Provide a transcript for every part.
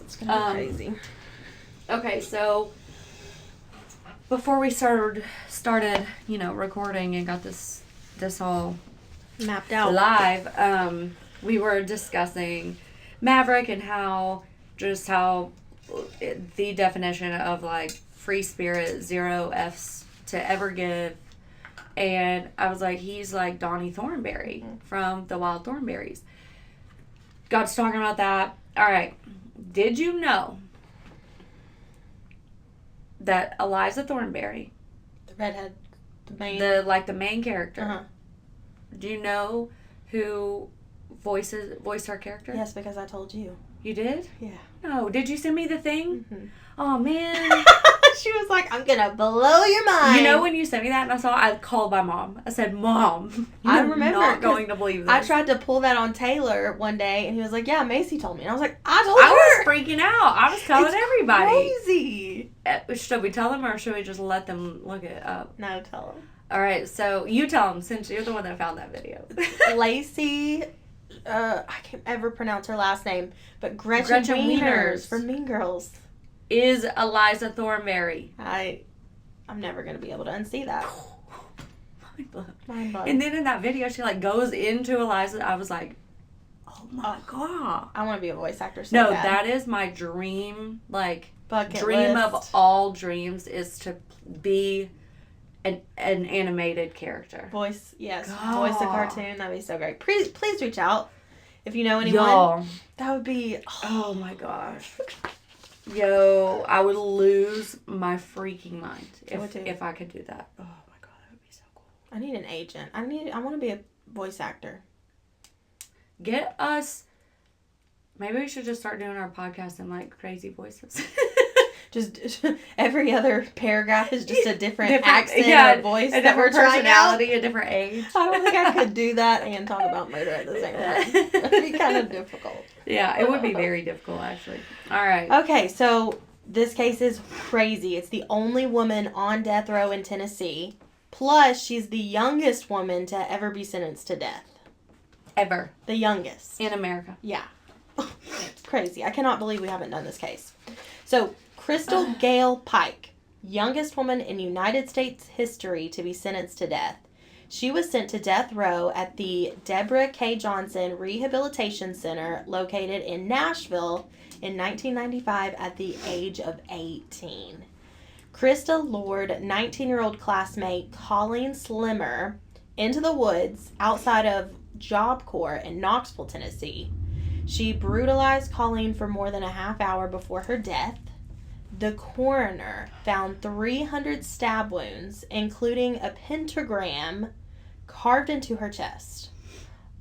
It's going to be crazy. Okay, so before we started, recording and got this all mapped out live, we were discussing Maverick and how the definition of like free spirit, 0 F's to ever give. And I was like, he's like Donnie Thornberry from the Wild Thornberries. Got to talking about that. All right. Did you know that Eliza Thornberry, the redhead, the main character, uh-huh. Do you know who voiced her character? Yes, because I told you. You did? Yeah. No. Did you send me the thing? Mm-hmm. Oh, man. She was like, I'm going to blow your mind. You know when you sent me that and I called my mom. I said, Mom, I remember not going to believe this. I tried to pull that on Taylor one day and he was like, yeah, Macy told me. And I was like, I told I her. was freaking out. I was telling everybody. Crazy. Should we tell them or should we just let them look it up? No, tell them. All right, so you tell them since you're the one that found that video. Lacey, I can't ever pronounce her last name, but Gretchen Wieners from Mean Girls is Eliza Thornberry. I'm never going to be able to unsee that. Mind blown. And then in that video, she like goes into Eliza. I was like, oh my God. I want to be a voice actor so No, bad. that is my dream, bucket dream list. of all dreams is to be an animated character. Voice, yes. God. Voice a cartoon. That'd be so great. Please reach out if you know anyone. Y'all. That would be... Oh my gosh. Yo, I would lose my freaking mind if I could do that. Oh my God, that would be so cool. I need an agent. I want to be a voice actor. Get us... Maybe we should just start doing our podcast in like crazy voices. Just every other paragraph is just a different accent or voice a that we're different trying out. personality, a different age. I don't think I could do that and talk about murder at the same time. It'd be kind of difficult. Yeah, it would be very difficult, actually. All right. Okay, so this case is crazy. It's the only woman on death row in Tennessee. Plus, she's the youngest woman to ever be sentenced to death. Ever. The youngest. In America. Yeah. It's crazy. I cannot believe we haven't done this case. So, Christa Gail Pike, youngest woman in United States history to be sentenced to death. She was sent to death row at the Debra K. Johnson Rehabilitation Center located in Nashville in 1995 at the age of 18. Christa lured 19-year-old classmate Collen Slemmer into the woods outside of Job Corp in Knoxville, Tennessee. She brutalized Collen for more than a half hour before her death. The coroner found 300 stab wounds, including a pentagram carved into her chest.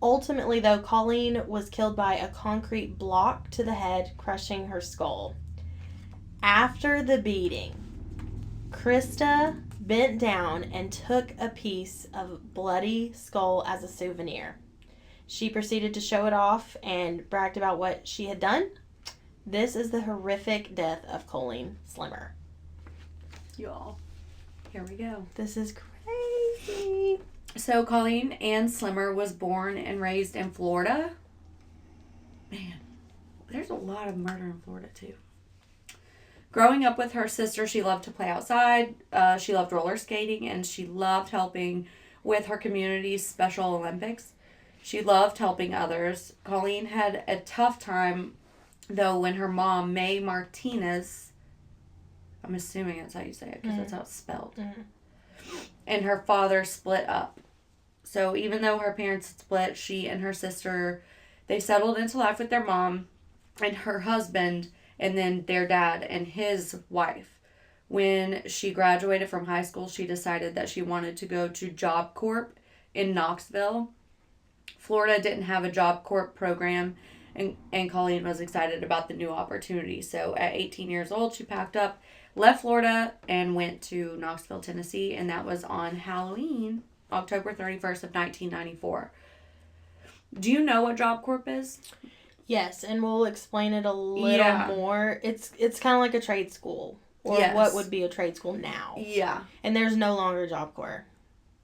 Ultimately, though, Collen was killed by a concrete block to the head, crushing her skull. After the beating, Christa bent down and took a piece of bloody skull as a souvenir. She proceeded to show it off and bragged about what she had done. This is the horrific death of Collen Slemmer. Y'all, here we go. This is crazy. So, Collen Ann Slemmer was born and raised in Florida. Man, there's a lot of murder in Florida, too. Growing up with her sister, she loved to play outside. She loved roller skating, and she loved helping with her community's Special Olympics. She loved helping others. Collen had a tough time, though, when her mom, May Martinez, I'm assuming that's how you say it, because that's how it's spelled, and her father split up. So even though her parents had split, she and her sister, they settled into life with their mom and her husband, and then their dad and his wife. When she graduated from high school, she decided that she wanted to go to Job Corp in Knoxville. Florida didn't have a Job Corp program, and Collen was excited about the new opportunity. So at 18 years old, she packed up, left Florida, and went to Knoxville, Tennessee, and that was on Halloween, October 31st of 1994. Do you know what Job Corp is? Yes, and we'll explain it a little more. It's kind of like a trade school, or what would be a trade school now. Yeah. And there's no longer Job Corp.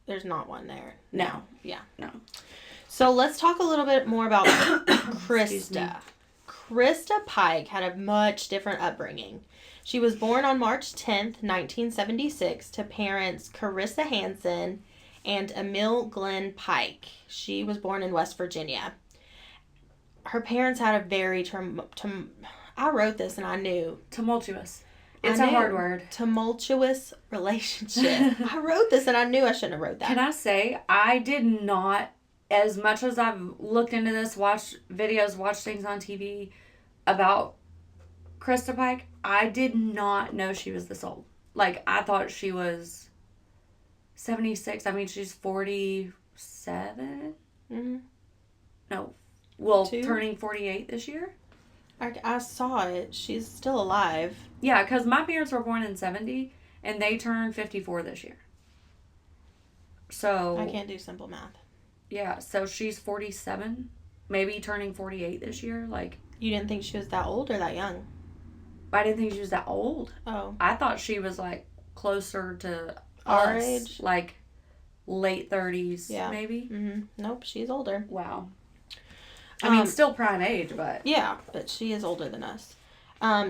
There's not one there. No. Yeah. No. So let's talk a little bit more about Christa. Christa Pike had a much different upbringing. She was born on March 10th, 1976, to parents Carissa Hansen and Emil Glenn Pike. She was born in West Virginia. Her parents had a very I wrote this and I knew. Tumultuous. It's a hard word. Tumultuous relationship. I wrote this and I knew I shouldn't have wrote that. Can I say, I did not, as much as I've looked into this, watched videos, watched things on TV about Christa Pike, I did not know she was this old. Like, I thought she was 76. I mean, she's 47? Mm-hmm. No. Well, turning 48 this year? I saw it. She's still alive. Yeah, because my parents were born in 70, and they turned 54 this year. So... I can't do simple math. Yeah, so she's 47, maybe turning 48 this year. Like, you didn't think she was that old or that young? I didn't think she was that old. Oh. I thought she was, like, closer to our us, age. like, late 30s, yeah. maybe. Mm-hmm. Nope, she's older. Wow. I mean, still prime age, but... Yeah, but she is older than us.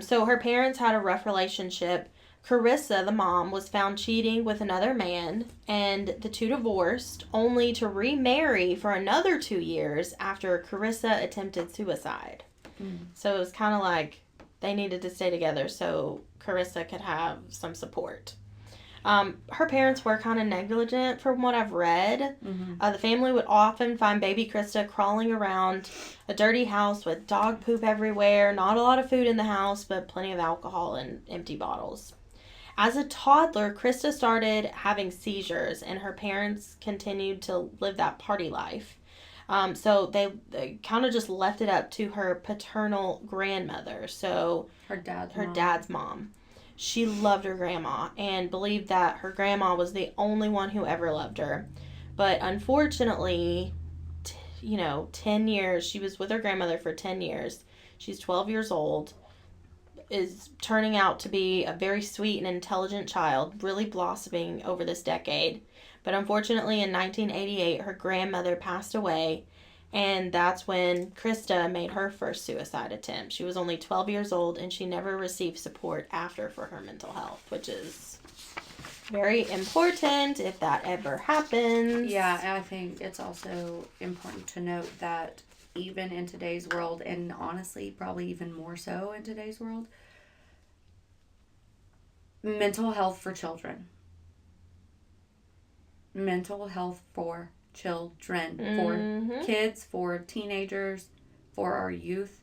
So her parents had a rough relationship. Carissa, the mom, was found cheating with another man, and the two divorced, only to remarry for another 2 years after Carissa attempted suicide. So it was kind of like they needed to stay together so Carissa could have some support. Her parents were kind of negligent from what I've read. Mm-hmm. The family would often find baby Christa crawling around a dirty house with dog poop everywhere, not a lot of food in the house, but plenty of alcohol and empty bottles. As a toddler, Christa started having seizures, and her parents continued to live that party life. So they kind of just left it up to her paternal grandmother, so her dad's mom. She loved her grandma and believed that her grandma was the only one who ever loved her. But unfortunately, 10 years, she was with her grandmother for 10 years. She's 12 years old, is turning out to be a very sweet and intelligent child, really blossoming over this decade. But unfortunately, in 1988, her grandmother passed away, and that's when Christa made her first suicide attempt. She was only 12 years old, and she never received support after for her mental health, which is very important if that ever happens. Yeah, and I think it's also important to note that even in today's world, and honestly, probably even more so in today's world, mental health for children. Mental health for children, for kids, for teenagers, for our youth,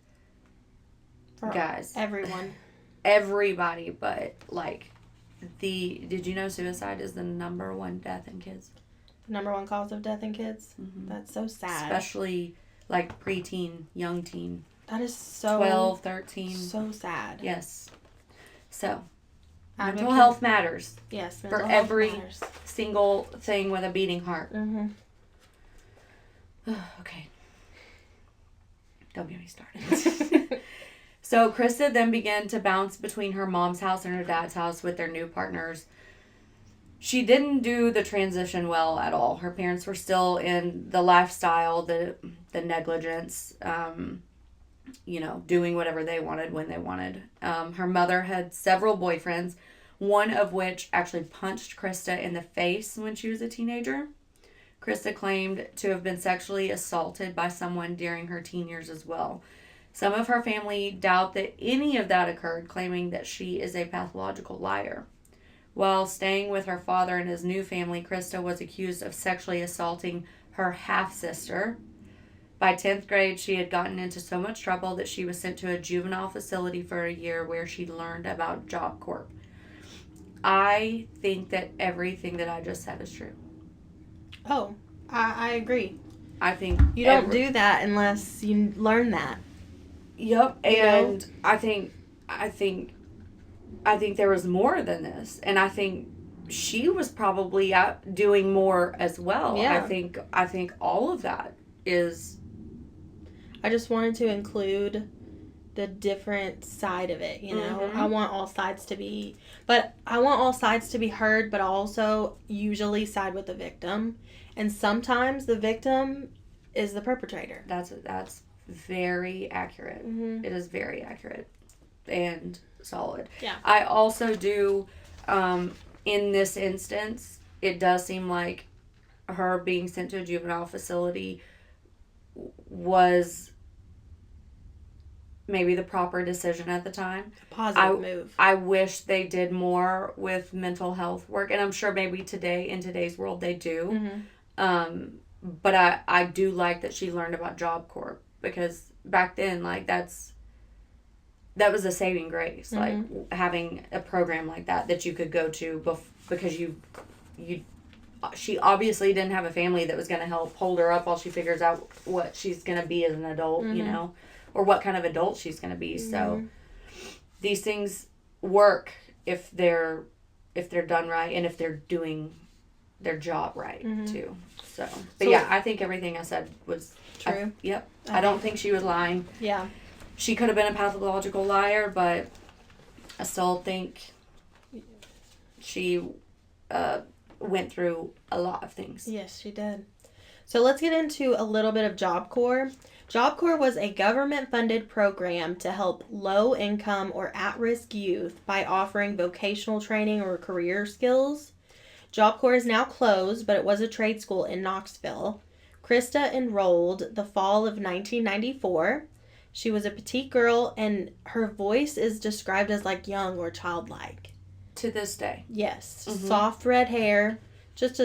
for guys, everybody, but like did you know suicide is the number one death in kids? The number one cause of death in kids? Mm-hmm. That's so sad. Especially like preteen, young teen. That is so 12, 13. So sad. Yes. So mental health matters. Yes, for every single thing with a beating heart. Mm-hmm. Okay. Don't get me started. So Christa then began to bounce between her mom's house and her dad's house with their new partners. She didn't do the transition well at all. Her parents were still in the lifestyle, the negligence, doing whatever they wanted when they wanted. Her mother had several boyfriends, one of which actually punched Christa in the face when she was a teenager. Christa claimed to have been sexually assaulted by someone during her teen years as well. Some of her family doubt that any of that occurred, claiming that she is a pathological liar. While staying with her father and his new family, Christa was accused of sexually assaulting her half-sister. By 10th grade, she had gotten into so much trouble that she was sent to a juvenile facility for a year where she learned about Job Corp. I think that everything that I just said is true. Oh, I agree. I think you don't do that unless you learn that. Yep, and I think there was more than this, and I think she was probably out doing more as well. Yeah. I think all of that is. I just wanted to include the different side of it, Mm-hmm. I want all sides to be heard, but also usually side with the victim. And sometimes the victim is the perpetrator. That's very accurate. Mm-hmm. It is very accurate and solid. Yeah. I also do, in this instance, it does seem like her being sent to a juvenile facility was maybe the proper decision at the time. A positive move. I wish they did more with mental health work, and I'm sure maybe in today's world they do. Mm-hmm. But I do like that she learned about Job Corp, because back then, like, that was a saving grace, like having a program like that you could go to because she obviously didn't have a family that was going to help hold her up while she figures out what she's going to be as an adult, you know, or what kind of adult she's going to be. So these things work if they're done right, and if they're doing their job right too. So yeah, I think everything I said was true. Yep. I don't think she was lying. Yeah. She could have been a pathological liar, but I still think she went through a lot of things. Yes, she did. So let's get into a little bit of Job Corps. Job Corps was a government-funded program to help low-income or at-risk youth by offering vocational training or career skills. Job Corps is now closed, but it was a trade school in Knoxville. Christa enrolled the fall of 1994. She was a petite girl, and her voice is described as like young or childlike. To this day. Yes. Soft red hair. Just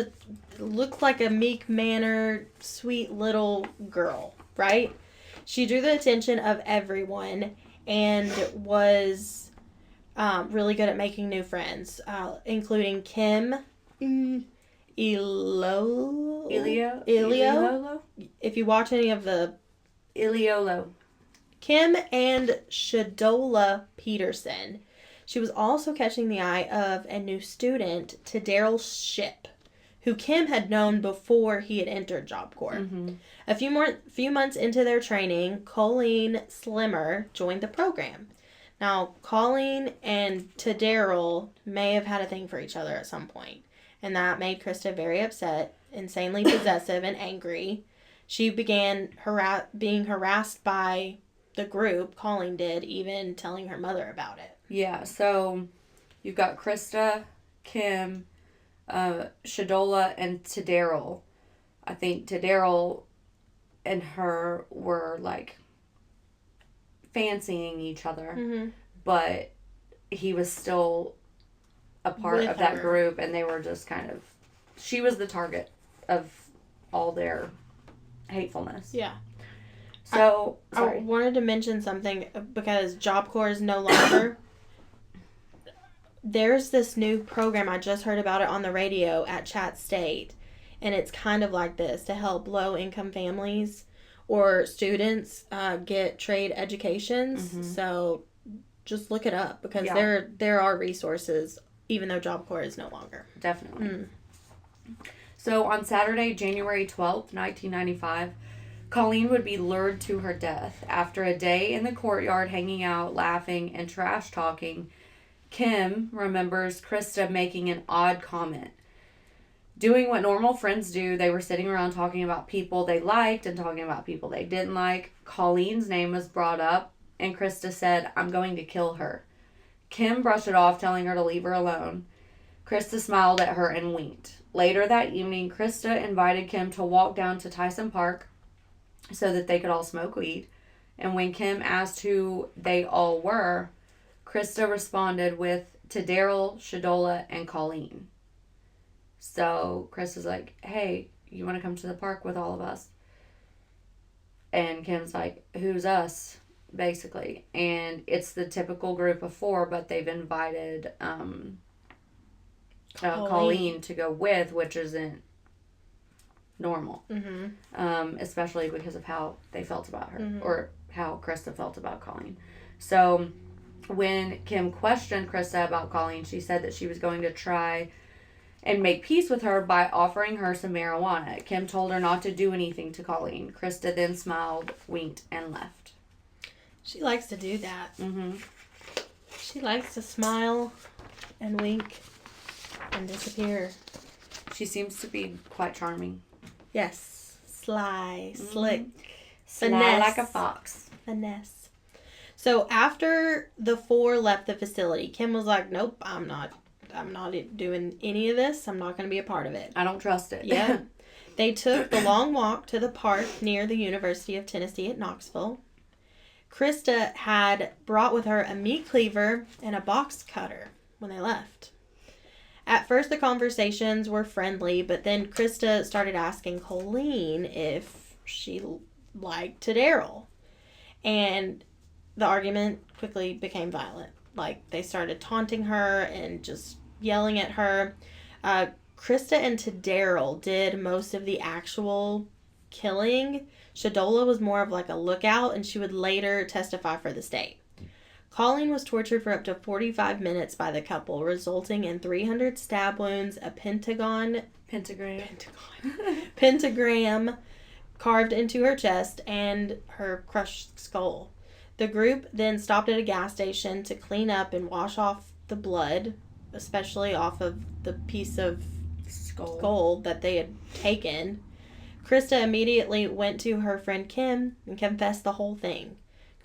looked like a meek-mannered, sweet little girl, right? She drew the attention of everyone and was really good at making new friends, including Kim Ilolo. If you watch any of the... Iliolo. Kim and Shadola Peterson. She was also catching the eye of a new student, Daryl Ship, who Kim had known before he had entered Job Corps. A few months into their training, Collen Slemmer joined the program. Now, Collen and Daryl may have had a thing for each other at some point, and that made Christa very upset, insanely possessive, and angry. She began being harassed by the group. Collen did, even telling her mother about it. Yeah, so you've got Christa, Kim, Shadola, and Daryl. I think Daryl and her were like fancying each other, but he was still a part of that group, and they were just kind of... She was the target of all their hatefulness. Yeah. So, I wanted to mention something because Job Corps is no longer... There's this new program, I just heard about it on the radio at Chat State, and it's kind of like this to help low-income families or students get trade educations. So just look it up, because there are resources, even though Job Corps is no longer. Definitely. So on Saturday, January 12th, 1995, Colleen would be lured to her death. After a day in the courtyard hanging out, laughing, and trash talking, Kim remembers Christa making an odd comment. Doing what normal friends do, they were sitting around talking about people they liked and talking about people they didn't like. Colleen's name was brought up, and Christa said, "I'm going to kill her." Kim brushed it off, telling her to leave her alone. Christa smiled at her and winked. Later that evening, Christa invited Kim to walk down to Tyson Park so that they could all smoke weed. And when Kim asked who they all were, Christa responded with, "To Daryl, Shadola, and Colleen." So Christa's like, "Hey, you want to come to the park with all of us?" And Kim's like, "Who's us?" Basically. And it's the typical group of 4, but they've invited Colleen to go with, which isn't normal. Especially because of how they felt about her, or how Christa felt about Colleen. So when Kim questioned Christa about Colleen, she said that she was going to try and make peace with her by offering her some marijuana. Kim told her not to do anything to Colleen. Christa then smiled, winked, and left. She likes to do that. She likes to smile and wink and disappear. She seems to be quite charming. Yes. Sly, slick. Sly like a fox. Finesse. So after the four left the facility, Kim was like, nope, I'm not doing any of this. I'm not going to be a part of it. I don't trust it. Yeah. They took the long walk to the park near the University of Tennessee at Knoxville. Christa had brought with her a meat cleaver and a box cutter when they left. At first, the conversations were friendly, but then Christa started asking Colleen if she liked Daryl. And the argument quickly became violent. Like, they started taunting her and just yelling at her. Christa and Daryl did most of the actual killing. Shadola was more of like a lookout, and she would later testify for the state. Colleen was tortured for up to 45 minutes by the couple, resulting in 300 stab wounds, a pentagram carved into her chest, and her crushed skull. The group then stopped at a gas station to clean up and wash off the blood, especially off of the piece of skull that they had taken. Christa immediately went to her friend Kim and confessed the whole thing.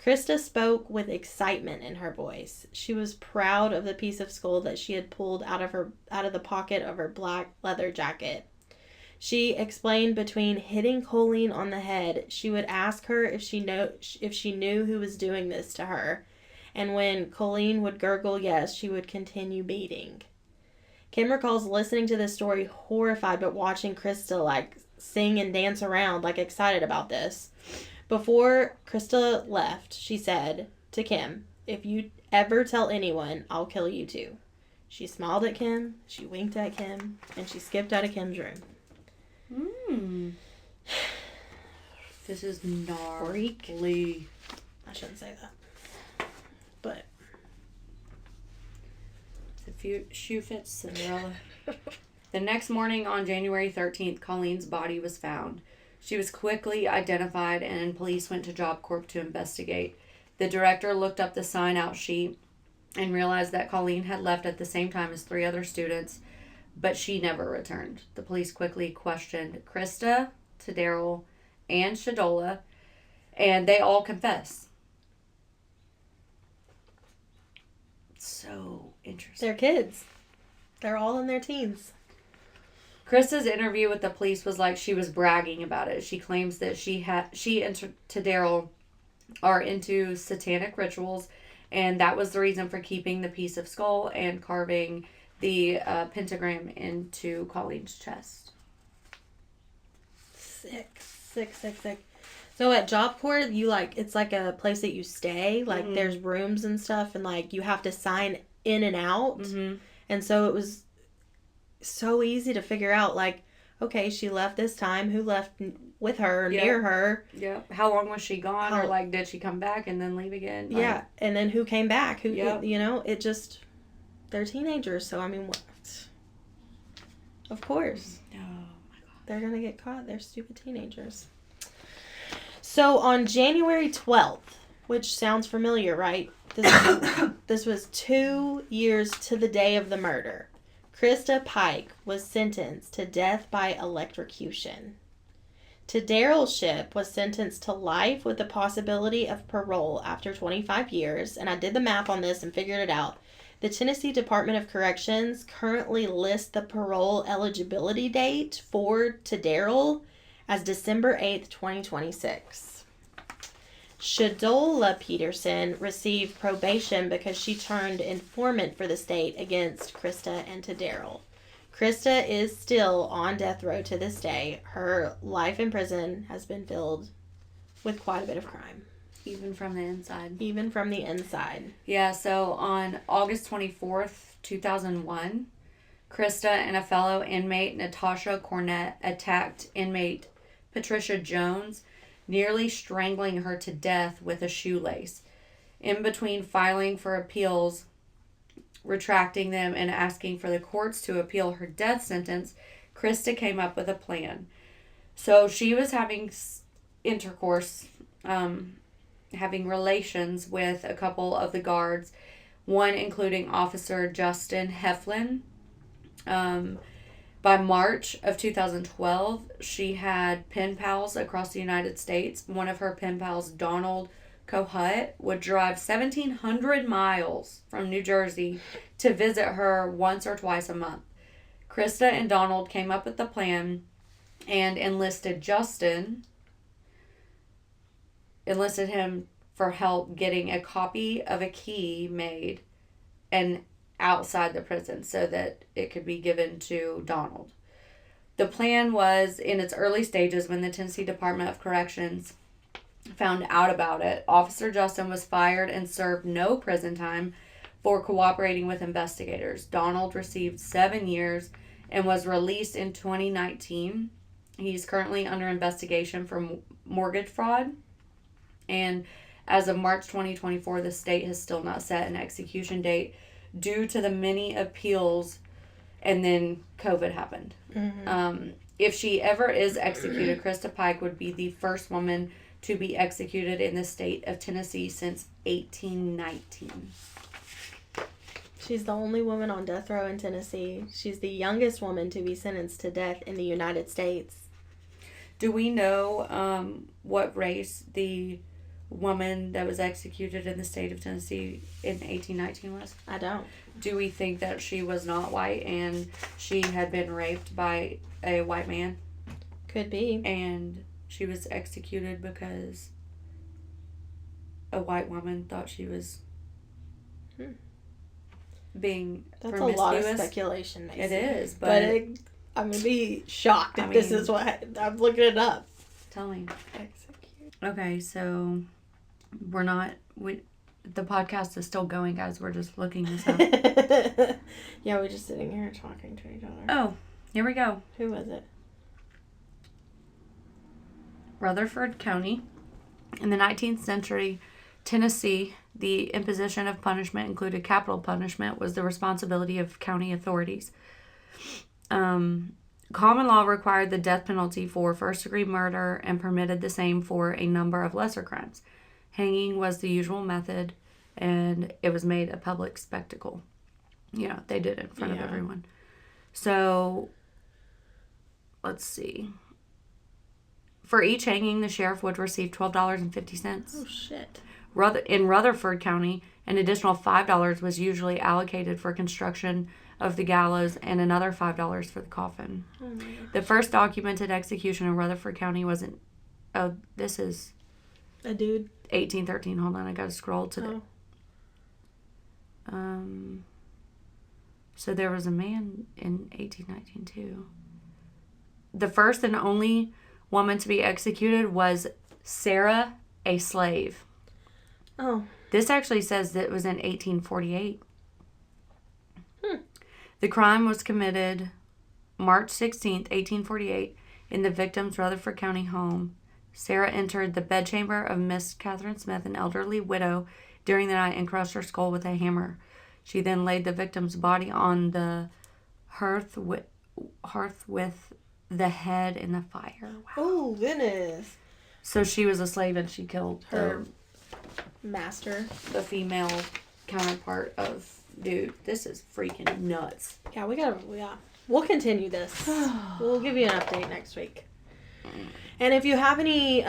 Christa spoke with excitement in her voice. She was proud of the piece of skull that she had pulled out of the pocket of her black leather jacket. She explained between hitting Colleen on the head, she would ask her if she knew who was doing this to her, and when Colleen would gurgle yes, she would continue beating. Kim recalls listening to this story horrified, but watching Christa sing and dance around excited about this. Before Christa left, she said to Kim, "If you ever tell anyone, I'll kill you too." She smiled at Kim, she winked at Kim, and she skipped out of Kim's room. This is gnarly. I shouldn't say that. But the shoe fits Cinderella. The next morning on January 13th, Colleen's body was found. She was quickly identified and police went to Job Corp to investigate. The director looked up the sign-out sheet and realized that Colleen had left at the same time as 3 other students, but she never returned. The police quickly questioned Christa, Daryl, and Shadola, and they all confessed. So interesting. They're kids. They're all in their teens. Christa's interview with the police was like she was bragging about it. She claims that she and Daryl are into satanic rituals, and that was the reason for keeping the piece of skull and carving the pentagram into Colleen's chest. Sick. So at Job Corp, it's like a place that you stay. There's rooms and stuff, and you have to sign in and out. Mm-hmm. And so it was so easy to figure out, okay, she left this time. Who left with her, near her? Yeah. How long was she gone? Or, did she come back and then leave again? Yeah. And then who came back? It just... They're teenagers, so, what? Of course. Oh, my God. They're going to get caught. They're stupid teenagers. So, on January 12th, which sounds familiar, right? This was 2 years to the day of the murder. Christa Pike was sentenced to death by electrocution. Daryl Shipp was sentenced to life with the possibility of parole after 25 years, and I did the math on this and figured it out. The Tennessee Department of Corrections currently lists the parole eligibility date for Daryl as December 8th, 2026. Shadola Peterson received probation because she turned informant for the state against Christa and Daryl. Christa is still on death row to this day. Her life in prison has been filled with quite a bit of crime. Even from the inside. Yeah, so on August 24th, 2001, Christa and a fellow inmate, Natasha Cornett, attacked inmate Patricia Jones, nearly strangling her to death with a shoelace. In between filing for appeals, retracting them, and asking for the courts to appeal her death sentence, Christa came up with a plan. So she was having intercourse, having relations with a couple of the guards, one including Officer Justin Heflin. By March of 2012, she had pen pals across the United States. One of her pen pals, Donald Kohut, would drive 1,700 miles from New Jersey to visit her once or twice a month. Christa and Donald came up with the plan and enlisted him for help getting a copy of a key made and outside the prison so that it could be given to Donald. The plan was in its early stages when the Tennessee Department of Corrections found out about it. Officer Justin was fired and served no prison time for cooperating with investigators. Donald received 7 years and was released in 2019. He's currently under investigation for mortgage fraud. And as of March 2024, the state has still not set an execution date due to the many appeals, and then COVID happened. Mm-hmm. If she ever is executed, Christa Pike would be the first woman to be executed in the state of Tennessee since 1819. She's the only woman on death row in Tennessee. She's the youngest woman to be sentenced to death in the United States. Do we know what race the woman that was executed in the state of Tennessee in 1819 was? I don't. Do we think that she was not white and she had been raped by a white man? Could be. And she was executed because a white woman thought she was being That's promiscuous. A lot of speculation, Mason. It is, but I'm going to be shocked if this is what... I'm looking it up. Tell me. Execute. Okay, so... the podcast is still going, guys. We're just looking this up. Yeah, we're just sitting here talking to each other. Oh, here we go. Who was it? Rutherford County. In the 19th century, Tennessee, the imposition of punishment included capital punishment was the responsibility of county authorities. Common law required the death penalty for first-degree murder and permitted the same for a number of lesser crimes. Hanging was the usual method, and it was made a public spectacle. They did it in front of everyone. So, let's see. For each hanging, the sheriff would receive $12.50. Oh, shit. In Rutherford County, an additional $5 was usually allocated for construction of the gallows and another $5 for the coffin. Oh my gosh. The first documented execution in Rutherford County wasn't... Oh, this is... A dude? 1813. Hold on, I gotta scroll to so there was a man in 1819 too. The first and only woman to be executed was Sarah, a slave. Oh. This actually says that it was in 1848. The crime was committed March 16th, 1848, in the victim's Rutherford County home. Sarah entered the bedchamber of Miss Catherine Smith, an elderly widow, during the night and crushed her skull with a hammer. She then laid the victim's body on the hearth with the head in the fire. Wow. Oh, goodness. So she was a slave and she killed her master, the female counterpart of... Dude, this is freaking nuts. Yeah, we'll continue this. We'll give you an update next week. And if you have any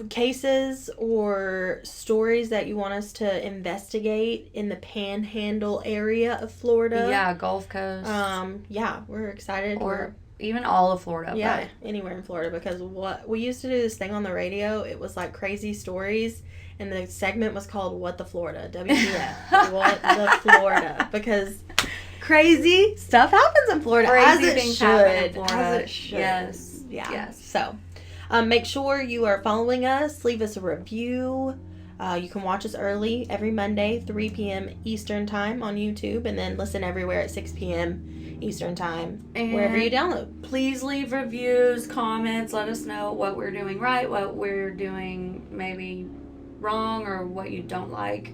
cases or stories that you want us to investigate in the Panhandle area of Florida. Yeah, Gulf Coast. Yeah, we're excited. Or even all of Florida. Yeah, anywhere in Florida, because what we used to do this thing on the radio, it was like crazy stories, and the segment was called What the Florida, WTF. What the Florida, because crazy stuff happens in Florida. Crazy things happen in Florida. As it should. Yes. Yeah. Yes. So, make sure you are following us. Leave us a review. You can watch us early every Monday, 3 p.m. Eastern Time on YouTube, and then listen everywhere at 6 p.m. Eastern Time, and wherever you download. Please leave reviews, comments. Let us know what we're doing right, what we're doing maybe wrong, or what you don't like.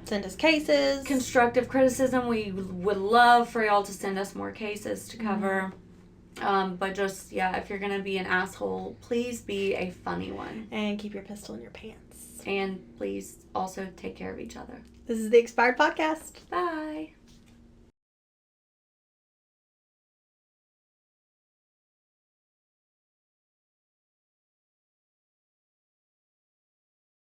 Send us cases. Constructive criticism. We would love for y'all to send us more cases to cover. Mm-hmm. But just, if you're going to be an asshole, please be a funny one. And keep your pistol in your pants. And please also take care of each other. This is the Expired Podcast. Bye.